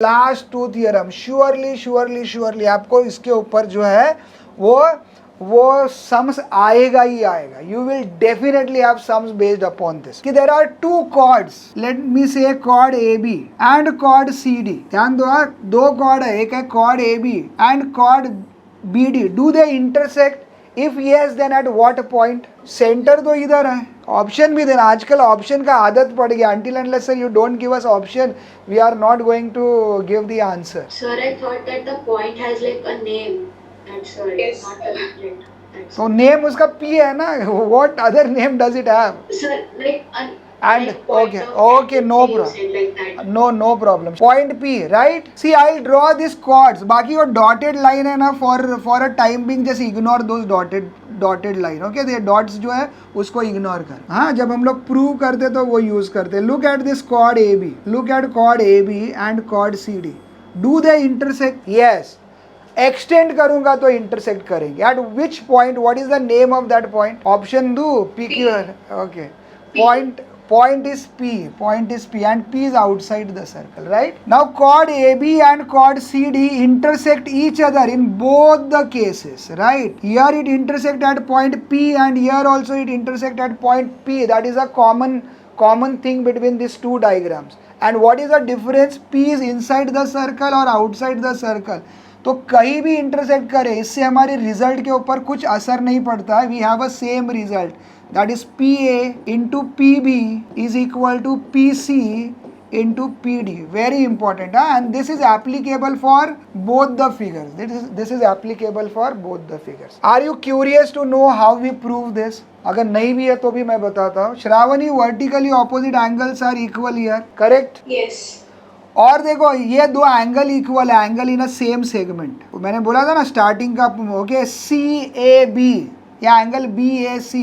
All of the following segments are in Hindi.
लास्ट टू थियरम श्योरली आपको इसके ऊपर जो है वो सम्स आएगा ही आएगा. You will definitely have sums based upon this. कि there are two chords, let me say chord A B and chord C D. ध्यान दो, दो कॉर्ड है, एक है chord A B and chord B D. Do they intersect? If yes then at what point? Centre तो इधर है. ऑप्शन भी देना. आजकल ऑप्शन का आदत पड़ गया. until unless you don't give us option, we are not going to give the answer. Sir, I thought that the point has like a name. That's all. Yes. Not a reflect. So name उसका P है ना. What other name does it have? Sir, like And like point okay, of okay, no you problem. said like that. No problem. Point P, right? See, I'll draw these chords. बाकी वो dotted line है ना, for a time being just ignore those dotted line. Okay, ये dots जो है उसको ignore कर. हाँ, जब हम लोग prove करते तो वो use करते. Look at this chord AB. Look at chord AB and chord CD. Do they intersect? Yes. Extend करूंगा तो इंटरसेक्ट करेंगे. At which point? What is the name of that point? Option दो. P Q R. Okay. Point is P and P is outside the circle, right? Now chord AB and chord CD intersect each other in both the cases, right? Here it intersect at point P and here also it intersect at point P. That is a common thing between these two diagrams. And what is the difference? P is inside the circle or outside the circle. तो कहीं भी इंटरसेक्ट करे, इससे हमारे रिजल्ट के ऊपर कुछ असर नहीं पड़ता. We have a same result. That is P A into P B is equal to P C into P D. Very important. And this is applicable for both the figures. This is applicable for both the figures. Are you curious to know how we prove this? अगर नहीं भी है तो भी मैं बताता हूँ. Shravani, vertically opposite angles are equal here, correct? Yes. और देखो ये दो एंगल इक्वल है, angle in a same segment. मैंने बोला था ना स्टार्टिंग का. ओके, सी ए बी या angle B A C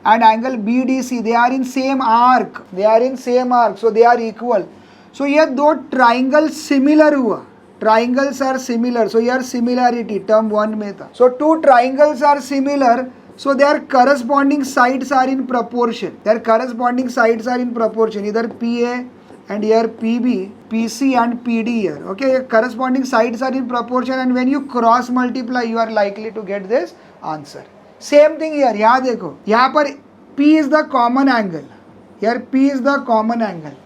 and angle B D C, they are in same arc. So they are equal. So ये दो ट्राइंगल सिमिलर हुआ. ट्राइंगल्स आर सिमिलर, सो यार सिमिलैरिटी टर्म 1 में था. So two triangles are similar, so their corresponding sides are in proportion. Either PA and here PB, PC and PD here. Okay, corresponding sides are in proportion and when you cross multiply you are likely to get this answer. Same thing here. यहाँ देखो, यहाँ पर P is the common angle. Here P is the common angle.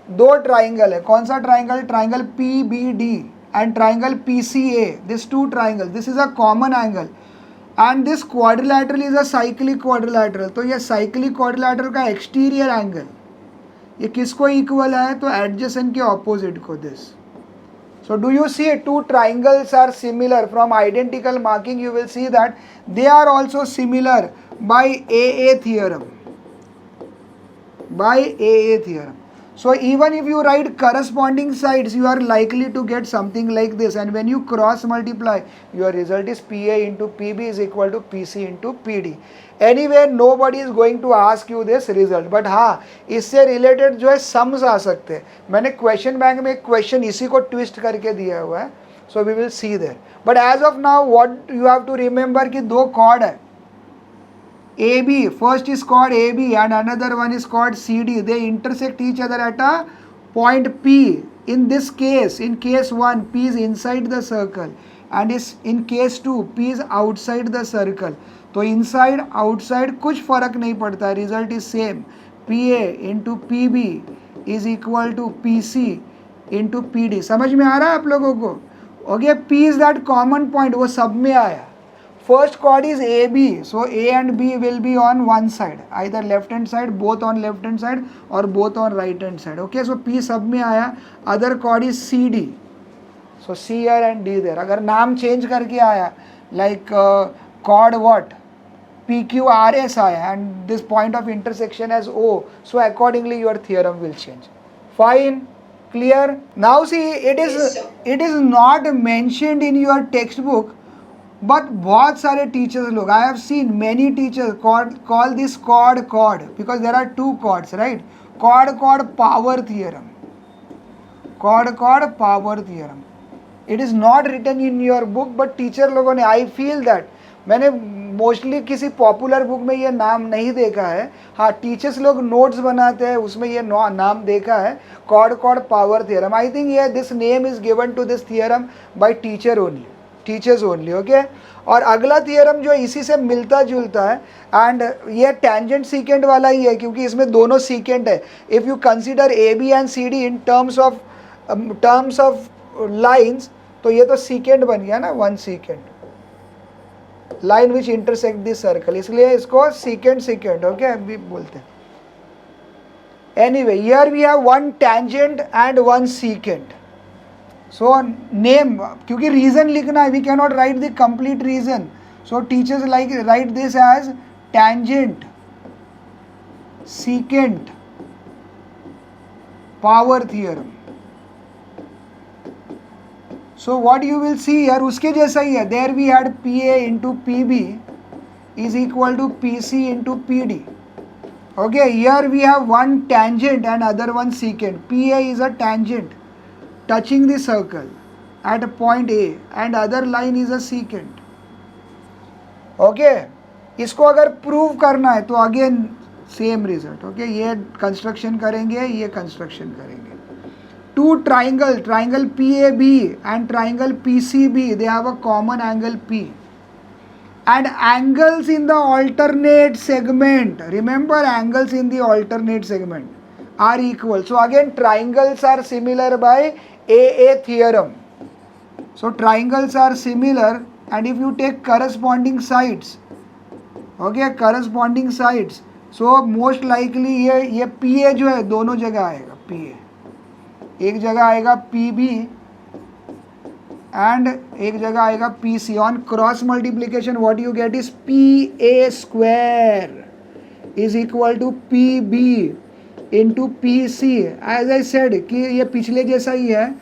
दो ट्राइंगल है. कौन सा triangle? Triangle PBD and triangle PCA. This two triangles. This is a common angle. And this quadrilateral is a cyclic quadrilateral. तो ये cyclic quadrilateral का exterior angle ये किसको इक्वल है? तो एडजेसेंट के ऑपोजिट को. This. So do you see two triangles are similar? From identical marking you will see that they are also similar by AA theorem. So even if you write corresponding sides, you are likely to get something like this. And when you cross multiply, your result is PA into PB is equal to PC into PD. Anyway, nobody is going to ask you this result. But हाँ, इससे related जो है sums आ सकते हैं. मैंने question bank में एक question इसी को twist करके दिया हुआ है. So we will see there. But as of now, what you have to remember कि दो chord है. AB, first is chord AB and another one is chord CD. They intersect each other at a point P. In this case, in case 1, P is inside the circle and is in case 2, P is outside the circle. तो inside outside कुछ फर्क नहीं पड़ता. Result is same. PA into PB is equal to PC into PD. समझ में आ रहा है आप लोगों को? Okay, P is that common point. वो सब में आया. First chord is AB, so A and B will be on one side, either left hand side, both on left hand side or both on right hand side. Okay, so P सब में आया. Other chord is CD, so C here and D there. अगर नाम change करके आया like chord what? PQRS आया and this point of intersection as O, so accordingly your theorem will change. Fine, clear? Now see, it is not mentioned in your textbook. But बहुत सारे टीचर्स लोग, I have seen many teachers call this chord because there are two chords, right? Chord power theorem. It is not written in your book but teacher लोगों ने, आई फील दैट मैंने मोस्टली किसी पॉपुलर बुक में ये नाम नहीं देखा है, हाँ टीचर्स लोग नोट्स बनाते हैं उसमें ये नाम देखा है, chord power theorem. I think ये this name is given to this theorem by teachers only. Okay. और अगला थियरम जो इसी से मिलता जुलता है, एंड ये टेंजेंट सीकेंट वाला ही है क्योंकि इसमें दोनों सीकेंट है. If you consider A B and C D in terms of lines, तो ये तो सीकेंट बन गया ना, one secant line which intersect this circle, इसलिए इसको सीकेंट ओके अभी बोलते हैं. Anyway here we have one tangent and one secant. So name, क्योंकि रीजन लिखना है, we can not write the complete reason, so teachers like write this as tangent secant power theorem. So what you will see यार उसके जैसा ही है. There we had P A into P B is equal to P C into P D. Okay, here we have one tangent and other one secant. P A is a tangent touching the circle at a point A and other line is a secant. Okay, इसको अगर प्रूव करना है तो अगेन सेम रिजल्ट. ओके, ये कंस्ट्रक्शन करेंगे, ये कंस्ट्रक्शन करेंगे. Two triangle P A B and triangle P C B, they have a common angle P and angles in the alternate segment, remember angles in the alternate segment are equal. So again triangles are similar by AA theorem. So triangles are similar, and if you take corresponding sides, okay, corresponding sides, so most likely ये PA जो है दोनों जगह आएगा. PA एक जगह आएगा PB and एक जगह आएगा PC. On cross multiplication what you get is PA square is equal to PB into P C. As I said कि ये पिछले जैसा ही है,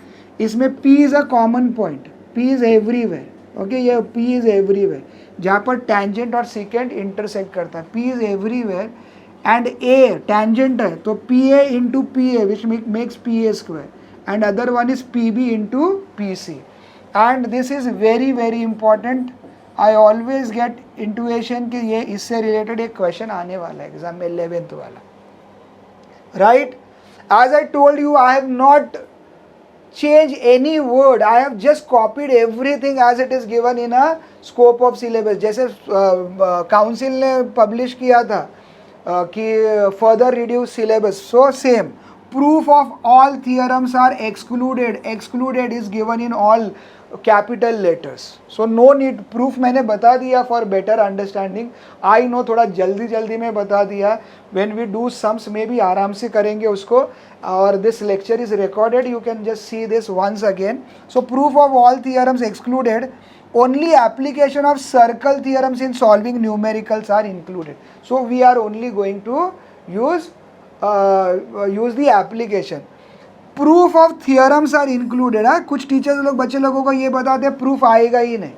इसमें P is a common point, P is everywhere. Okay, ये P इज़ एवरीवेयर जहाँ पर टेंजेंट और सीकेंट इंटरसेक्ट करता है. P is everywhere and A tangent है, तो PA into PA which makes PA square and other one is PB into PC. And this is very very important. I always get intuition कि ये इससे रिलेटेड एक क्वेश्चन आने वाला है एग्जाम में, 11th वाला. Right, as I told you, I have not changed any word. I have just copied everything as it is given in a scope of syllabus. जैसे काउंसिल ने पब्लिश किया था कि further reduce syllabus, so same. Proof of all theorems are excluded. Excluded is given in all capital letters. So no need. Proof मैंने बता दिया for better understanding. I know थोड़ा जल्दी में बता दिया. When we do sums maybe आराम से करेंगे उसको. और this lecture is recorded. You can just see this once again. So proof of all theorems excluded. Only application of circle theorems in solving numericals are included. So we are only going to use the application. Proof of theorems are included. है कुछ टीचर्स लोग बच्चे लोगों को ये बताते हैं प्रूफ आएगा ही नहीं.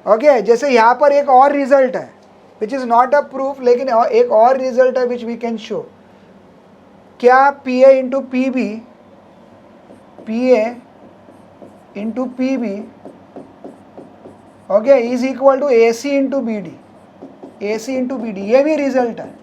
ओके, जैसे यहाँ पर एक और रिजल्ट है which is not a proof, लेकिन एक और रिजल्ट है विच वी कैन शो. क्या P A into P B, P A into P B okay is equal to A C into B D, A C into B D. ये भी रिजल्ट है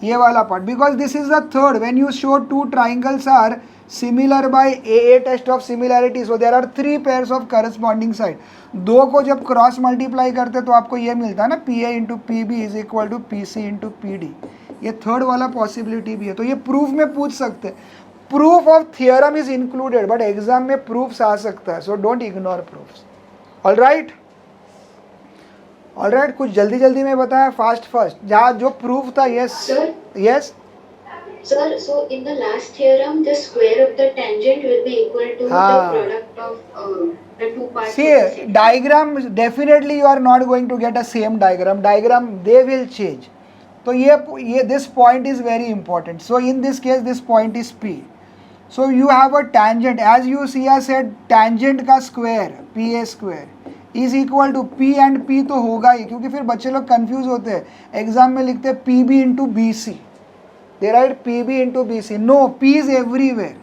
ये वाला part, because this is the third. When you show two triangles are similar by a test of similarity, so there are 3 pairs of corresponding side. दो को जब क्रॉस मल्टीप्लाई करते तो आपको ये मिलता है ना, P A into P B is equal to P C into P D. ये थर्ड वाला पॉसिबिलिटी भी है. तो ये प्रूफ में पूछ सकते हैं. Proof of theorem is included, but exam में प्रूफ्स आ सकता है, so don't ignore proofs. All right, कुछ जल्दी में बताया, फास्ट जहाँ जो प्रूफ था. Yes yes Sir, so in the last theorem, the square of the tangent will be equal to the product of the two parts. See, diagram definitely you are not going to get a same diagram. They will change. So ये this point is very important. So in this case, this point is P. So you have a tangent. As you see, I said tangent का square, PA square is equal to P and P तो होगा ही, क्योंकि फिर बच्चे लोग कंफ्यूज होते हैं. एग्जाम में लिखते हैं PB into BC. They write PB into BC. No, P is everywhere.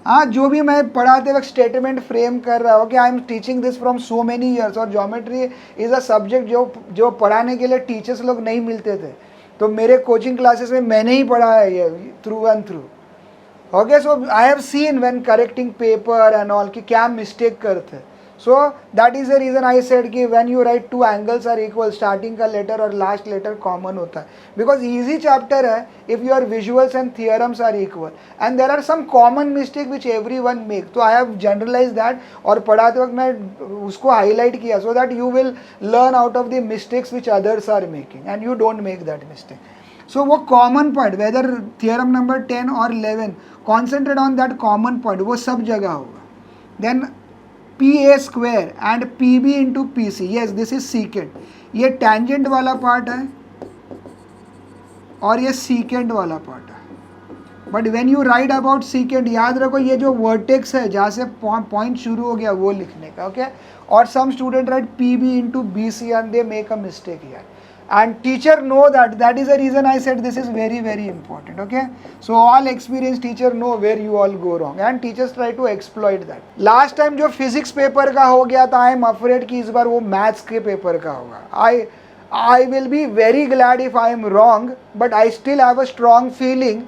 हाँ, जो भी मैं पढ़ाते वक्त स्टेटमेंट फ्रेम कर रहा हूँ कि I am teaching this from so many years, और ज्योमेट्री इज़ अ सब्जेक्ट जो पढ़ाने के लिए टीचर्स लोग नहीं मिलते थे, तो मेरे कोचिंग क्लासेस में मैंने ही पढ़ा है ये through and through. Okay, so I have seen when correcting paper and all कि क्या मिस्टेक करते। So that is the reason I said कि when you write two angles are equal, starting का लेटर और लास्ट लेटर कॉमन होता है, बिकॉज ईजी चैप्टर है if your visuals and theorems are equal and there are some common mistake which everyone make. तो आई हैव जनरलाइज दैट, और पढ़ाते वक्त मैं उसको हाईलाइट किया so that you will learn out of the mistakes which others are making and you don't make that mistake. So वो common point, whether theorem number 10 और 11, concentrate on that common point, वो सब जगह होगा। Then PA square and PB into PC, yes this is secant. ये टेंजेंट वाला पार्ट है और ये सीकेंट वाला पार्ट है। But when you write about secant, याद रखो ये जो वर्टेक्स है जहाँ से पॉइंट शुरू हो गया वो लिखने का। ओके, और some student write PB into BC and they make a mistake here, and teacher know that is the reason I said this is very very important. Okay, so all experienced teacher know where you all go wrong and teachers try to exploit that. Last time जो physics पेपर का हो गया था, I am afraid कि इस बार वो maths के पेपर का होगा। I will be very glad if I am wrong, but I still have a strong feeling.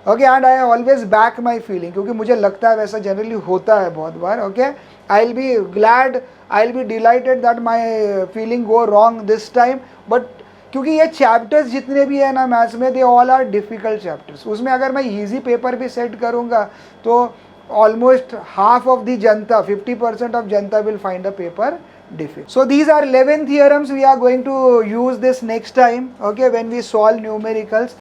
Okay, and I always back my feeling, क्योंकि मुझे लगता है वैसा generally होता है बहुत बार। Okay, I'll be glad, I'll be delighted that my feeling go wrong this time, but क्योंकि ये चैप्टर्स जितने भी है ना मैथ्स में, they all are difficult chapters. उसमें अगर मैं इजी पेपर भी सेट करूँगा तो almost half of the Janata, 50% of Janata will find the paper difficult. So these are 11 theorems we are going to use this next time, okay, when we solve numericals.